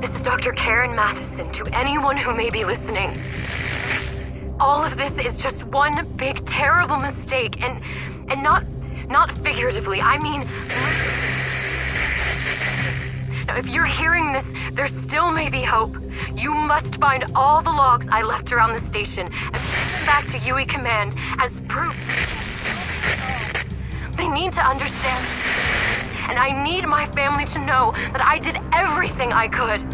This is Dr. Karen Matheson to anyone who may be listening. All of this is just one big, terrible mistake, and not figuratively. I mean, now, if you're hearing this, there still may be hope. You must find all the logs I left around the station and bring them back to UE Command as proof. They need to understand, and I need my family to know that I did everything I could.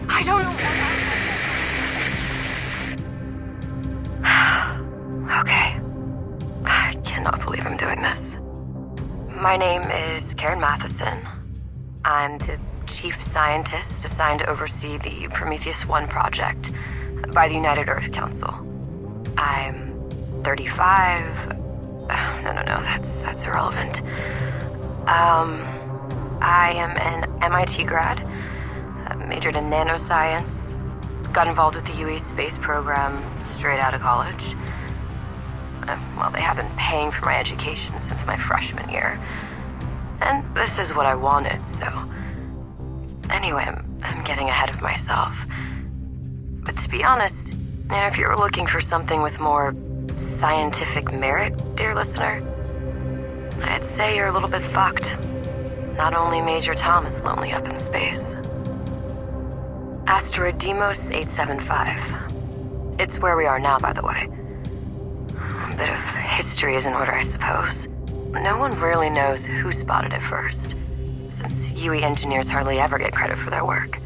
I don't know what Okay. I cannot believe I'm doing this. My name is Karen Matheson. I'm the chief scientist assigned to oversee the Prometheus 1 project by the United Earth Council. I'm 35. No, that's irrelevant. I am an MIT grad, majored in nanoscience, got involved with the UE space program straight out of college. Well, they have been paying for my education since my freshman year. And this is what I wanted, so... Anyway, I'm getting ahead of myself. But to be honest, if you're looking for something with more scientific merit, dear listener, I'd say you're a little bit fucked. Not only Major Tom is lonely up in space. Asteroid Deimos 875. It's where we are now, by the way. A bit of history is in order, I suppose. No one really knows who spotted it first, since UE engineers hardly ever get credit for their work.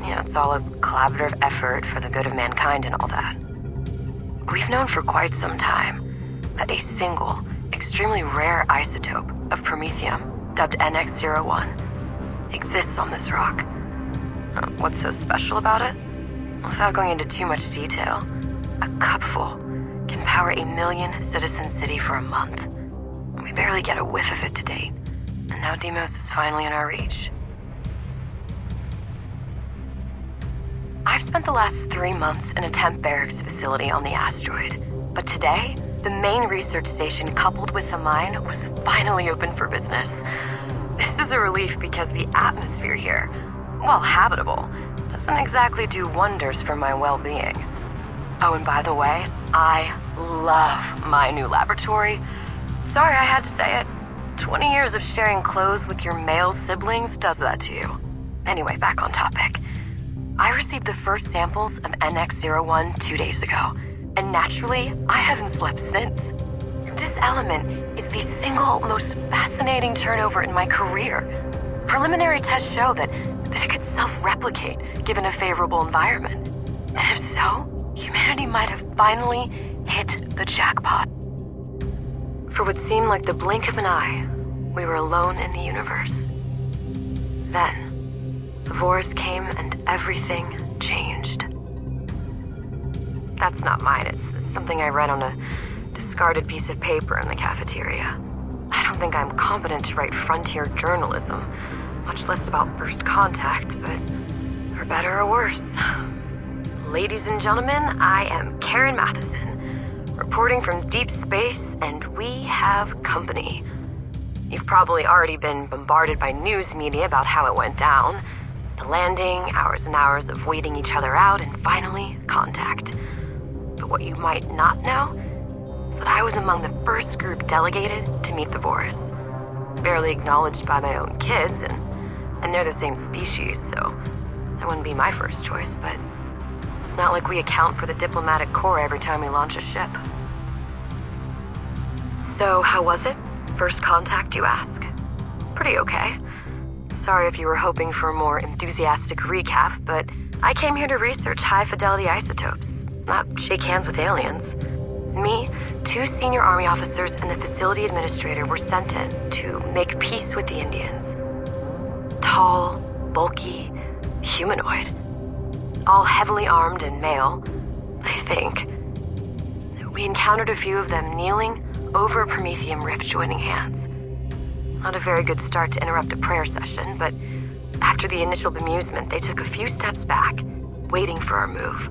It's all a collaborative effort for the good of mankind and all that. We've known for quite some time that a single, extremely rare isotope of promethium, dubbed NX-01, exists on this rock. What's so special about it? Without going into too much detail, a cupful can power 1 million citizen city for a month. We barely get a whiff of it to date, and now Deimos is finally in our reach. I've spent the last 3 months in a temp barracks facility on the asteroid, but today, the main research station coupled with the mine was finally open for business. This is a relief because the atmosphere here, while habitable, doesn't exactly do wonders for my well-being. Oh, and by the way, I love my new laboratory. Sorry I had to say it. 20 years of sharing clothes with your male siblings does that to you. Anyway, back on topic. I received the first samples of NX-01 2 days ago, and naturally, I haven't slept since. This element is the single most fascinating turnover in my career. Preliminary tests show that it could self-replicate given a favorable environment. And if so, humanity might have finally hit the jackpot. For what seemed like the blink of an eye, we were alone in the universe. Then, the Vorus came and everything changed. That's not mine, it's something I read on a discarded piece of paper in the cafeteria. I don't think I'm competent to write frontier journalism, much less about first contact, but for better or worse. Ladies and gentlemen, I am Karen Matheson, reporting from deep space, and we have company. You've probably already been bombarded by news media about how it went down. The landing, hours and hours of waiting each other out, and finally, contact. But what you might not know is that I was among the first group delegated to meet the Vorus. Barely acknowledged by my own kids, and they're the same species, so that wouldn't be my first choice, but it's not like we account for the diplomatic corps every time we launch a ship. So, how was it? First contact, you ask? Pretty okay. Sorry if you were hoping for a more enthusiastic recap, but I came here to research high-fidelity isotopes, not shake hands with aliens. Me, 2 senior army officers, and the facility administrator were sent in to make peace with the Indians. Tall, bulky, humanoid. All heavily armed and male, I think. We encountered a few of them kneeling over a promethium rift joining hands. Not a very good start to interrupt a prayer session, but after the initial bemusement, they took a few steps back, waiting for our move.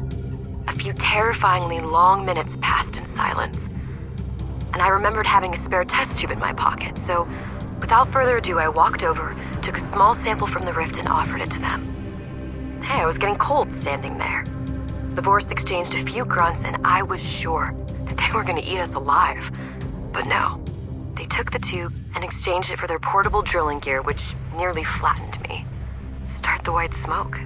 A few terrifyingly long minutes passed in silence. And I remembered having a spare test tube in my pocket, so without further ado, I walked over, took a small sample from the rift, and offered it to them. Hey, I was getting cold standing there. The Vorse exchanged a few grunts, and I was sure that they were going to eat us alive. But no. They took the tube and exchanged it for their portable drilling gear, which nearly flattened me. Start the white smoke.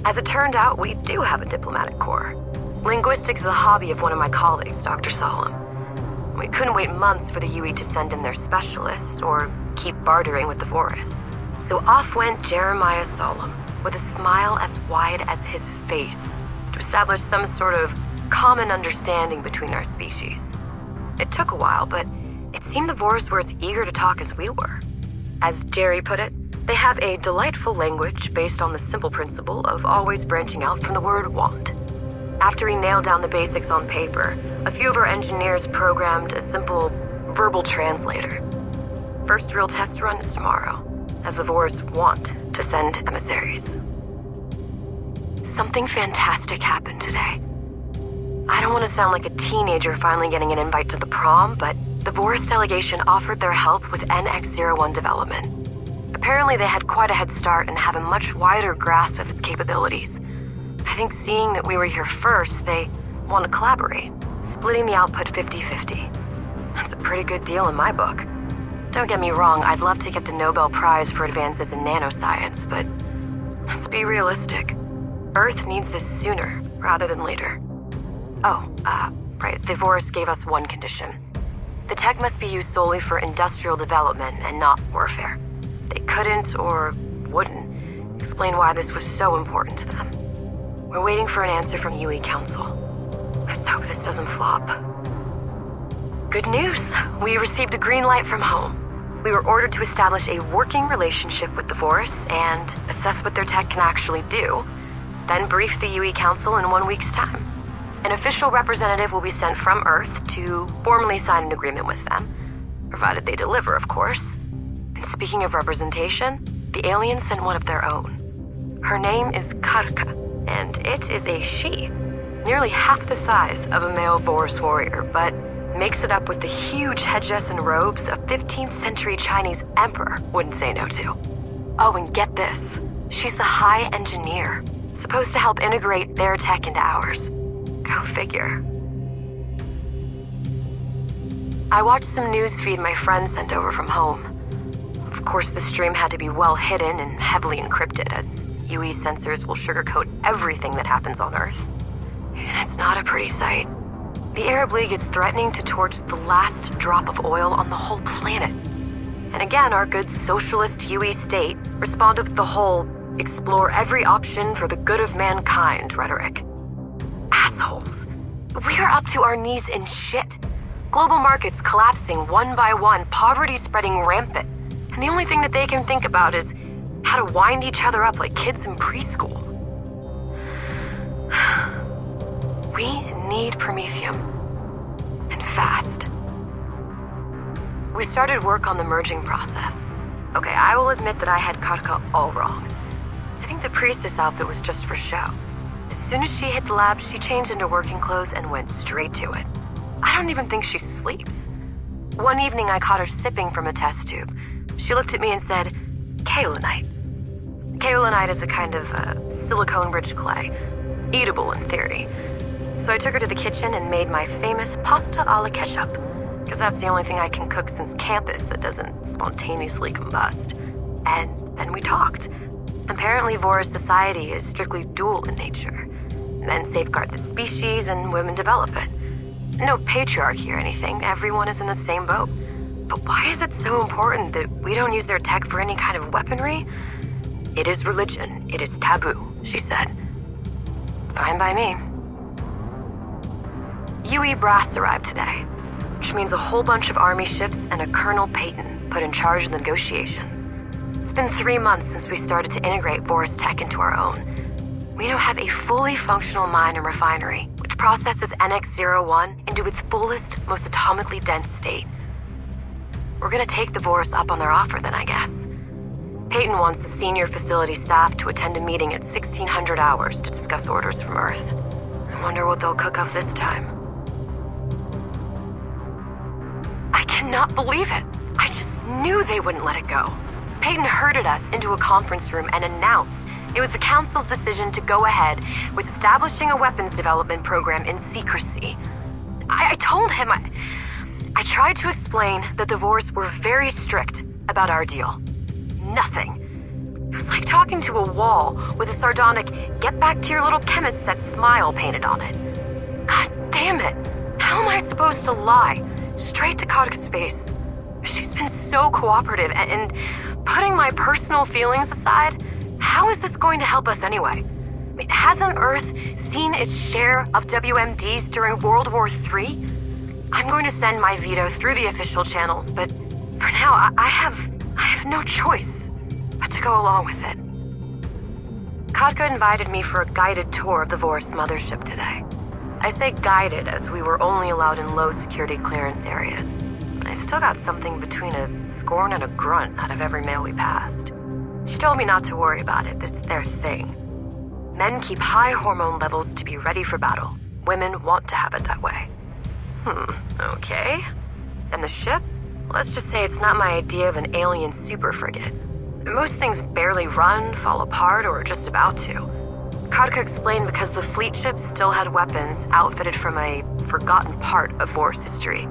As it turned out, we do have a diplomatic corps. Linguistics is a hobby of one of my colleagues, Dr. Solemn. We couldn't wait months for the UE to send in their specialists or keep bartering with the Vorse. So off went Jeremiah Solemn, with a smile as wide as his face, to establish some sort of common understanding between our species. It took a while, but it seemed the Vorse were as eager to talk as we were. As Jerry put it, they have a delightful language based on the simple principle of always branching out from the word want. After he nailed down the basics on paper, a few of our engineers programmed a simple verbal translator. First real test run is tomorrow, as the Vorse want to send emissaries. Something fantastic happened today. I don't want to sound like a teenager finally getting an invite to the prom, but the Vorse delegation offered their help with NX-01 development. Apparently they had quite a head start and have a much wider grasp of its capabilities. I think seeing that we were here first, they want to collaborate, splitting the output 50-50. That's a pretty good deal in my book. Don't get me wrong, I'd love to get the Nobel Prize for advances in nanoscience, but let's be realistic. Earth needs this sooner rather than later. Right, the Vorse gave us one condition. The tech must be used solely for industrial development and not warfare. They couldn't, or wouldn't, explain why this was so important to them. We're waiting for an answer from UE Council. Let's hope this doesn't flop. Good news! We received a green light from home. We were ordered to establish a working relationship with the Vorse and assess what their tech can actually do, then brief the UE Council in 1 week's time. An official representative will be sent from Earth to formally sign an agreement with them, provided they deliver, of course. And speaking of representation, the aliens sent one of their own. Her name is Karka, and it is a she, nearly half the size of a male Vorse warrior, but makes it up with the huge headdress and robes a 15th century Chinese emperor wouldn't say no to. Oh, and get this, she's the High Engineer, supposed to help integrate their tech into ours. Go figure. I watched some news feed my friend sent over from home. Of course, the stream had to be well hidden and heavily encrypted, as UE sensors will sugarcoat everything that happens on Earth. And it's not a pretty sight. The Arab League is threatening to torch the last drop of oil on the whole planet. And again, our good socialist UE state responded with the whole explore every option for the good of mankind rhetoric. Assholes. We are up to our knees in shit. Global markets collapsing one by one, poverty spreading rampant. And the only thing that they can think about is how to wind each other up like kids in preschool. We need Promethium. And fast. We started work on the merging process. Okay, I will admit that I had Karka all wrong. I think the priestess outfit was just for show. As soon as she hit the lab, she changed into working clothes and went straight to it. I don't even think she sleeps. One evening I caught her sipping from a test tube. She looked at me and said, kaolinite. Kaolinite is a kind of silicone-rich clay, eatable in theory. So I took her to the kitchen and made my famous pasta alla ketchup, because that's the only thing I can cook since campus that doesn't spontaneously combust. And then we talked. Apparently Vor's society is strictly dual in nature. Men safeguard the species and women develop it. No patriarchy or anything, everyone is in the same boat. But why is it so important that we don't use their tech for any kind of weaponry? It is religion, it is taboo, she said. Fine by me. UE brass arrived today, which means a whole bunch of army ships and a Colonel Peyton put in charge of the negotiations. It's been 3 months since we started to integrate Vor's tech into our own. We now have a fully functional mine and refinery, which processes NX-01 into its fullest, most atomically dense state. We're gonna take the Vor's up on their offer then, I guess. Peyton wants the senior facility staff to attend a meeting at 1600 hours to discuss orders from Earth. I wonder what they'll cook up this time. I cannot believe it. I just knew they wouldn't let it go. Peyton herded us into a conference room and announced it was the Council's decision to go ahead with establishing a weapons development program in secrecy. I told him I tried to explain that the Vors were very strict about our deal. Nothing. It was like talking to a wall with a sardonic, get back to your little chemist set smile painted on it. God damn it. How am I supposed to lie? Straight to Kodaka's face. She's been so cooperative and putting my personal feelings aside, how is this going to help us anyway? I mean, hasn't Earth seen its share of WMDs during World War III? I'm going to send my veto through the official channels, but for now, I have no choice but to go along with it. Kotka invited me for a guided tour of the Vorus mothership today. I say guided as we were only allowed in low security clearance areas. I still got something between a scorn and a grunt out of every male we passed. She told me not to worry about it, that it's their thing. Men keep high hormone levels to be ready for battle. Women want to have it that way. Okay. And the ship? Let's just say it's not my idea of an alien super frigate. Most things barely run, fall apart, or are just about to. Kotka explained because the fleet ship still had weapons outfitted from a forgotten part of Vor's history.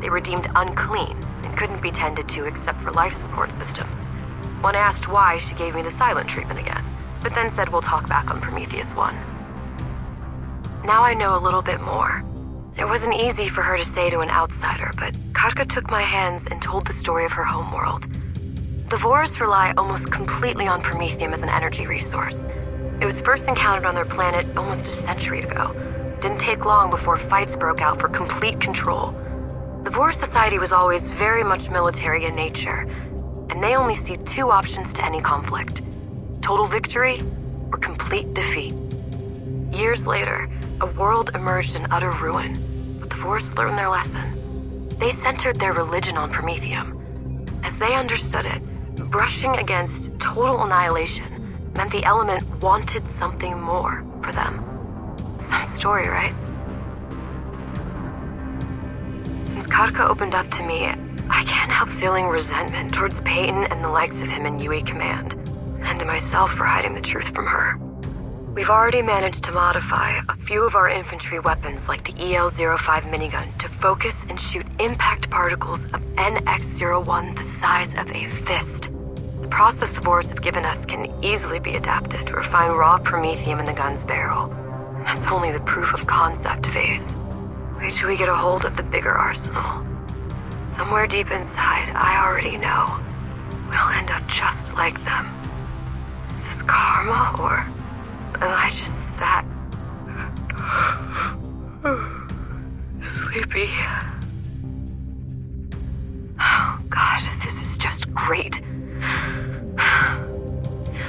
They were deemed unclean and couldn't be tended to except for life support systems. When asked why, she gave me the silent treatment again, but then said we'll talk back on Prometheus 1. Now I know a little bit more. It wasn't easy for her to say to an outsider, but Kotka took my hands and told the story of her homeworld. The Vors rely almost completely on Promethium as an energy resource. It was first encountered on their planet almost a century ago. Didn't take long before fights broke out for complete control. The Vor society was always very much military in nature, and they only see two options to any conflict: total victory or complete defeat. Years later, a world emerged in utter ruin, but the Vors learned their lesson. They centered their religion on Promethium. As they understood it, brushing against total annihilation meant the element wanted something more for them. Some story, right? Since Kotka opened up to me, I can't help feeling resentment towards Peyton and the likes of him in UE Command, and to myself for hiding the truth from her. We've already managed to modify a few of our infantry weapons like the EL-05 minigun to focus and shoot impact particles of NX-01 the size of a fist. The process the Vors have given us can easily be adapted to refine raw promethium in the gun's barrel. And that's only the proof of concept phase. Wait till we get a hold of the bigger arsenal. Somewhere deep inside, I already know we'll end up just like them. Is this karma, or am I just that sleepy? Oh God, this is just great.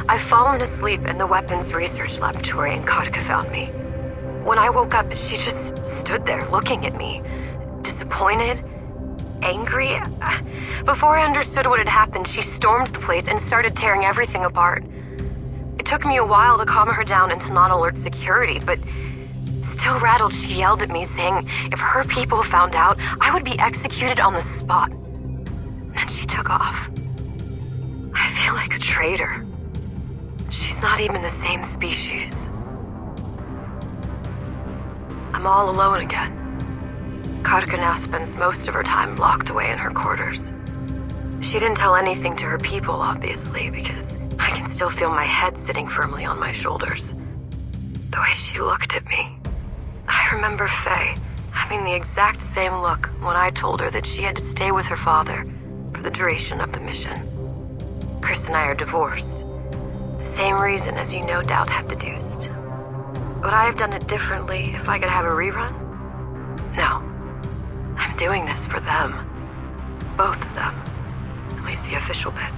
I've fallen asleep in the weapons research laboratory and Kotka found me. When I woke up, she just stood there looking at me, disappointed, angry. Before I understood what had happened, she stormed the place and started tearing everything apart. It took me a while to calm her down and to not alert security, but still rattled, she yelled at me, saying if her people found out, I would be executed on the spot. Then she took off. I feel like a traitor. She's not even the same species. I'm all alone again. Kotka now spends most of her time locked away in her quarters. She didn't tell anything to her people, obviously, because I can still feel my head sitting firmly on my shoulders. The way she looked at me. I remember Faye having the exact same look when I told her that she had to stay with her father for the duration of the mission. Chris and I are divorced. The same reason, as you no doubt have deduced. Would I have done it differently if I could have a rerun? No. I'm doing this for them. Both of them. At least the official bit.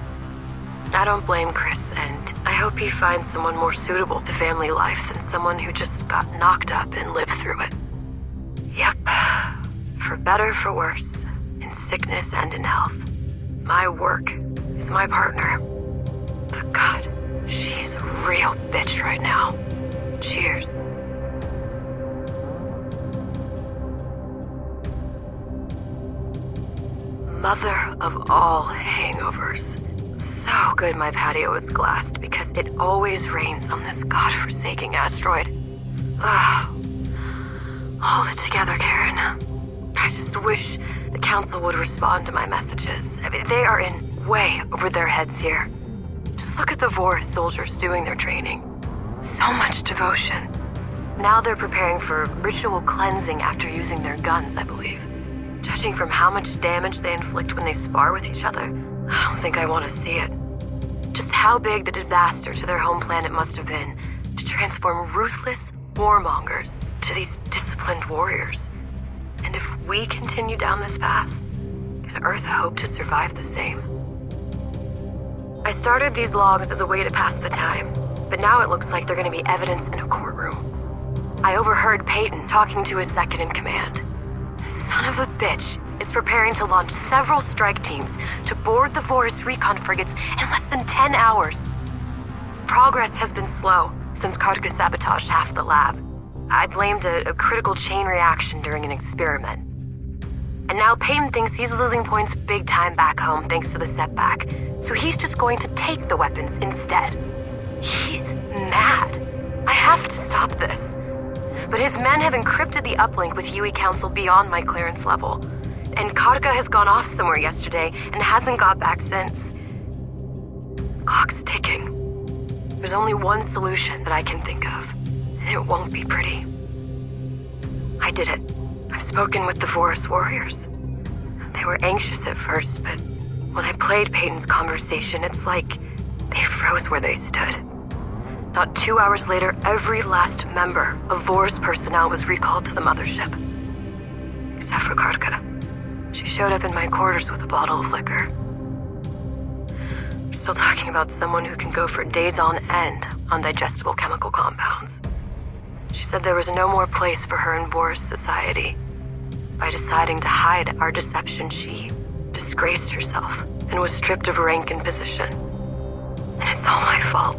I don't blame Chris, and I hope he finds someone more suitable to family life than someone who just got knocked up and lived through it. Yep. For better, for worse. In sickness and in health. My work is my partner. But God, she's a real bitch right now. Cheers. Mother of all hangovers. So Oh, good my patio is glassed, because it always rains on this godforsaken asteroid. Ah, hold it together, Karen. I just wish the council would respond to my messages. I mean, they are in way over their heads here. Just look at the Vorus soldiers doing their training. So much devotion. Now they're preparing for ritual cleansing after using their guns, I believe. Judging from how much damage they inflict when they spar with each other, I don't think I want to see it. Just how big the disaster to their home planet must have been to transform ruthless warmongers to these disciplined warriors. And if we continue down this path, can Earth hope to survive the same? I started these logs as a way to pass the time, but now it looks like they're going to be evidence in a courtroom. I overheard Peyton talking to his second in command. The son of a bitch is preparing to launch several strike teams to board the Vorus recon frigates in less than 10 hours. Progress has been slow since Kartika sabotaged half the lab. I blamed a critical chain reaction during an experiment. And now Peyton thinks he's losing points big time back home thanks to the setback, so he's just going to take the weapons instead. He's mad. I have to stop this. But his men have encrypted the uplink with UE Council beyond my clearance level. And Kartika has gone off somewhere yesterday and hasn't got back since. Clock's ticking. There's only one solution that I can think of, and it won't be pretty. I did it. I've spoken with the Vorus warriors. They were anxious at first, but when I played Peyton's conversation, it's like they froze where they stood. Not 2 hours later, every last member of Vorus personnel was recalled to the mothership. Except for Kartika. She showed up in my quarters with a bottle of liquor. We're still talking about someone who can go for days on end on digestible chemical compounds. She said there was no more place for her in Vorus society. By deciding to hide our deception, she disgraced herself and was stripped of rank and position. And it's all my fault.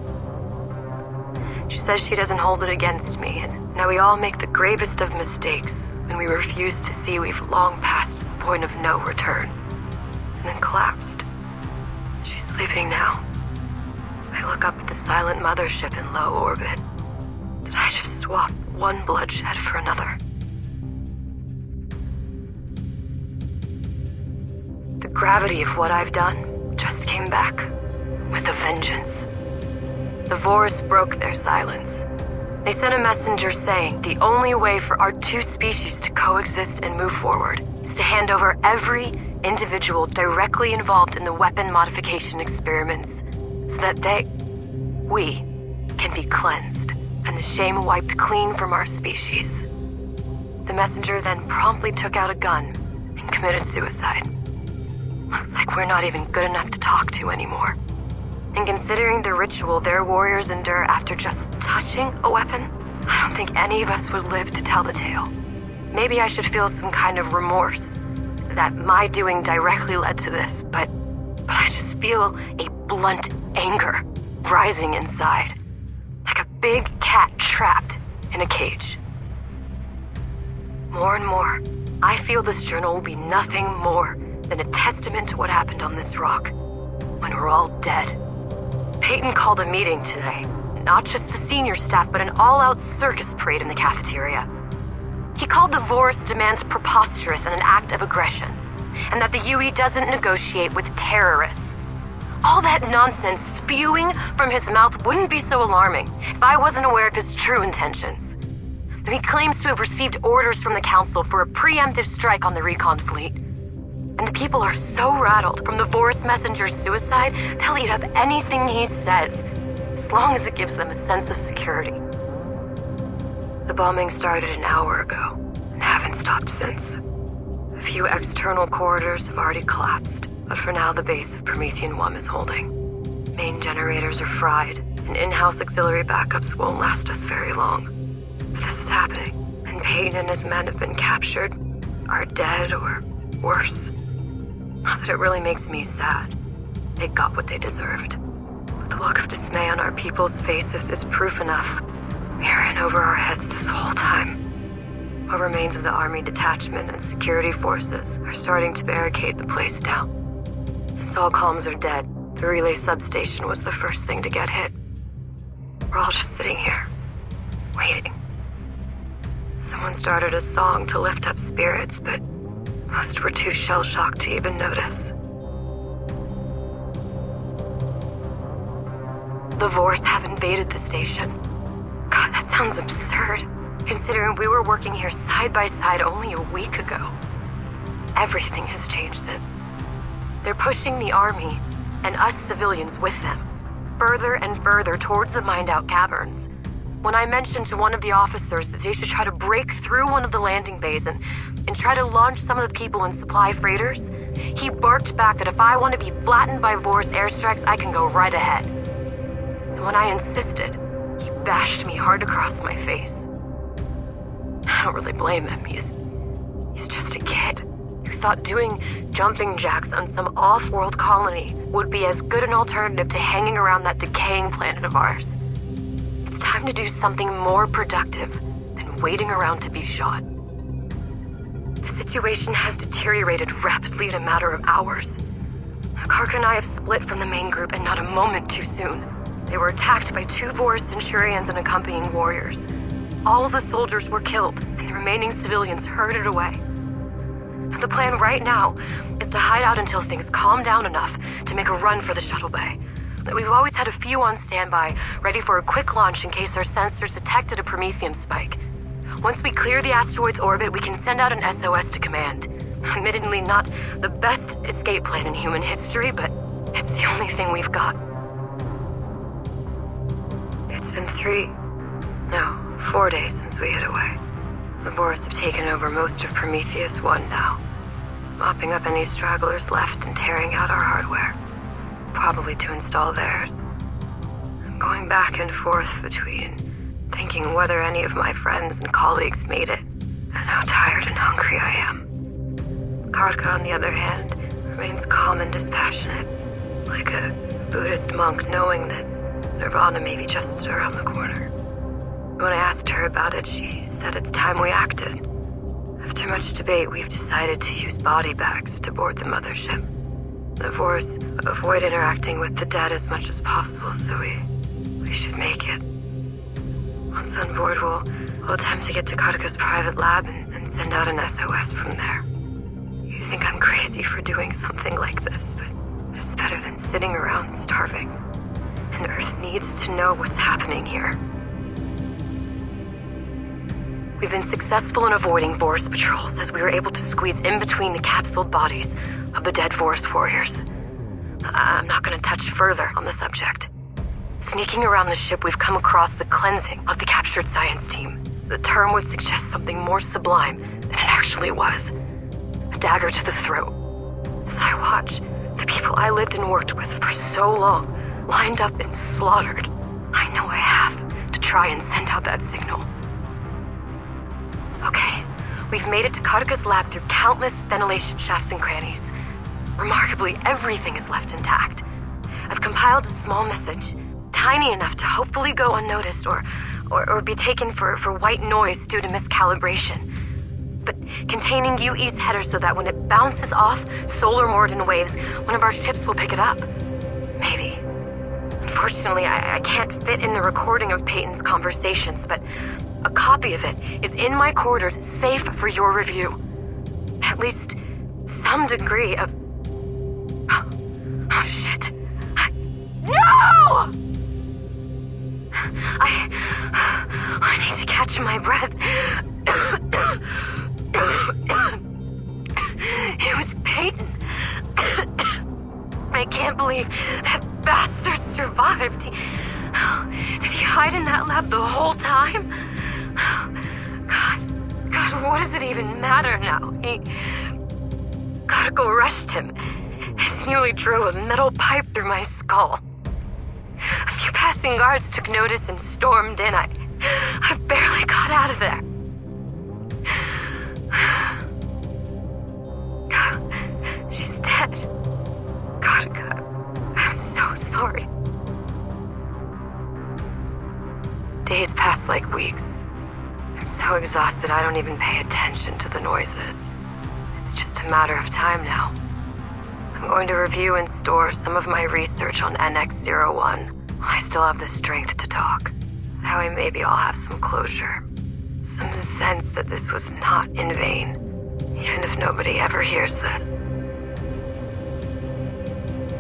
She says she doesn't hold it against me, and now we all make the gravest of mistakes when we refuse to see we've long passed the point of no return, and then collapsed. She's sleeping now. I look up at the silent mothership in low orbit. Did I just swap one bloodshed for another? The gravity of what I've done just came back with a vengeance. The Vorus broke their silence. They sent a messenger saying the only way for our two species to coexist and move forward is to hand over every individual directly involved in the weapon modification experiments so that we can be cleansed and the shame wiped clean from our species. The messenger then promptly took out a gun and committed suicide. Looks like we're not even good enough to talk to anymore. And considering the ritual their warriors endure after just touching a weapon, I don't think any of us would live to tell the tale. Maybe I should feel some kind of remorse that my doing directly led to this, but I just feel a blunt anger rising inside, like a big cat trapped in a cage. More and more, I feel this journal will be nothing more than a testament to what happened on this rock when we're all dead. Peyton called a meeting today. Not just the senior staff, but an all-out circus parade in the cafeteria. He called the Vorus demands preposterous and an act of aggression, and that the UE doesn't negotiate with terrorists. All that nonsense spewing from his mouth wouldn't be so alarming if I wasn't aware of his true intentions. He claims to have received orders from the Council for a preemptive strike on the recon fleet. And the people are so rattled from the Vorus messenger's suicide, they'll eat up anything he says, as long as it gives them a sense of security. The bombing started an hour ago, and haven't stopped since. A few external corridors have already collapsed, but for now the base of Promethean 1 is holding. Main generators are fried, and in-house auxiliary backups won't last us very long. But this is happening, and Payne and his men have been captured, are dead, or worse. Not that it really makes me sad. They got what they deserved. But the look of dismay on our people's faces is proof enough. We are in over our heads this whole time. What remains of the army detachment and security forces are starting to barricade the place down. Since all comms are dead, The relay substation was the first thing to get hit. We're all just sitting here, waiting. Someone started a song to lift up spirits, but most were too shell-shocked to even notice. The Vors have invaded the station. God, that sounds absurd, considering we were working here side by side only a week ago. Everything has changed since. They're pushing the army, and us civilians with them, further and further towards the mined-out caverns. When I mentioned to one of the officers that they should try to break through one of the landing bays and try to launch some of the people in supply freighters, he barked back that if I want to be flattened by Vors airstrikes, I can go right ahead. And when I insisted, he bashed me hard across my face. I don't really blame him. He's just a kid who thought doing jumping jacks on some off-world colony would be as good an alternative to hanging around that decaying planet of ours. It's time to do something more productive than waiting around to be shot. The situation has deteriorated rapidly in a matter of hours. Karka and I have split from the main group, and not a moment too soon. They were attacked by 2 Vors Centurions and accompanying warriors. All of the soldiers were killed, and the remaining civilians herded away. The plan right now is to hide out until things calm down enough to make a run for the shuttle bay. We've always had a few on standby, ready for a quick launch in case our sensors detected a Prometheum spike. Once we clear the asteroid's orbit, we can send out an SOS to command. Admittedly not the best escape plan in human history, but it's the only thing we've got. It's been 4 days since we hid away. The Vors have taken over most of Prometheus 1 now, mopping up any stragglers left and tearing out our hardware, probably to install theirs. I'm going back and forth between thinking whether any of my friends and colleagues made it, and how tired and hungry I am. Karka, on the other hand, remains calm and dispassionate, like a Buddhist monk knowing that Nirvana may be just around the corner. When I asked her about it, she said it's time we acted. After much debate, we've decided to use body bags to board the mothership. The Vors avoid interacting with the dead as much as possible, so we should make it. Once on board, we'll attempt to get to Karka's private lab and send out an SOS from there. You think I'm crazy for doing something like this, but it's better than sitting around starving. And Earth needs to know what's happening here. We've been successful in avoiding Vors patrols as we were able to squeeze in between the capsuled bodies of the dead Vors warriors. I'm not going to touch further on the subject. Sneaking around the ship, we've come across the cleansing of the captured science team. The term would suggest something more sublime than it actually was. A dagger to the throat. As I watch, the people I lived and worked with for so long lined up and slaughtered, I know I have to try and send out that signal. Okay, we've made it to Karka's lab through countless ventilation shafts and crannies. Remarkably, everything is left intact. I've compiled a small message, tiny enough to hopefully go unnoticed or be taken for white noise due to miscalibration, but containing UE's header so that when it bounces off solar Morden waves, one of our ships will pick it up. Maybe. Unfortunately, I can't fit in the recording of Peyton's conversations, but a copy of it is in my quarters, safe for your review. At least some degree of... Oh, shit. No! I need to catch my breath. It was Peyton. I can't believe that bastard survived. Did he hide in that lab the whole time? God, what does it even matter now? Karka rushed him. He nearly drove a metal pipe through my skull. A few passing guards took notice and stormed in. I barely got out of there. She's dead. God, I'm so sorry. Days pass like weeks. I'm so exhausted I don't even pay attention to the noises. It's just a matter of time now. I'm going to review and store some of my research on NX-01. I still have the strength to talk. That way maybe I'll have some closure. Some sense that this was not in vain, even if nobody ever hears this.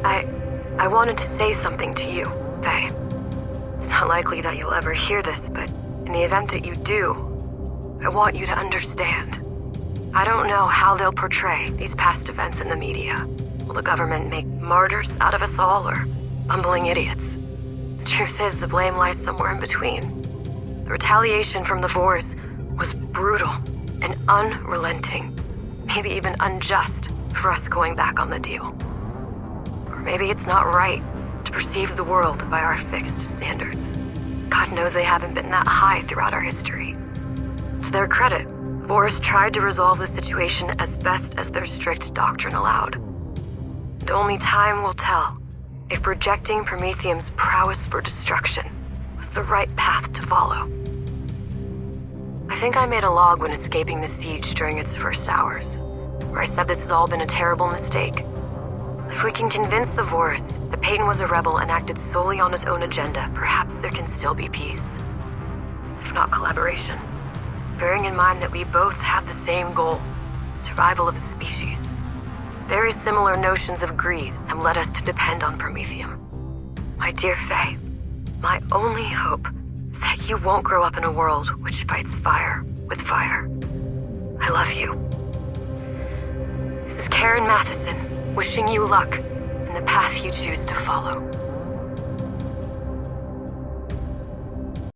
I wanted to say something to you, Faye. It's not likely that you'll ever hear this, but in the event that you do, I want you to understand. I don't know how they'll portray these past events in the media. Will the government make martyrs out of us all, or bumbling idiots? The truth is, the blame lies somewhere in between. The retaliation from the Vors was brutal and unrelenting, maybe even unjust for us going back on the deal. Or maybe it's not right to perceive the world by our fixed standards. God knows they haven't been that high throughout our history. To their credit, the Vors tried to resolve the situation as best as their strict doctrine allowed. And only time will tell if rejecting Prometheum's prowess for destruction was the right path to follow. I think I made a log when escaping the siege during its first hours, where I said this has all been a terrible mistake. If we can convince the Vors that Peyton was a rebel and acted solely on his own agenda, perhaps there can still be peace. If not collaboration. Bearing in mind that we both have the same goal, survival of the species. Very similar notions of greed have led us to depend on Prometheum. My dear Faye, my only hope is that you won't grow up in a world which fights fire with fire. I love you. This is Karen Matheson, wishing you luck in the path you choose to follow.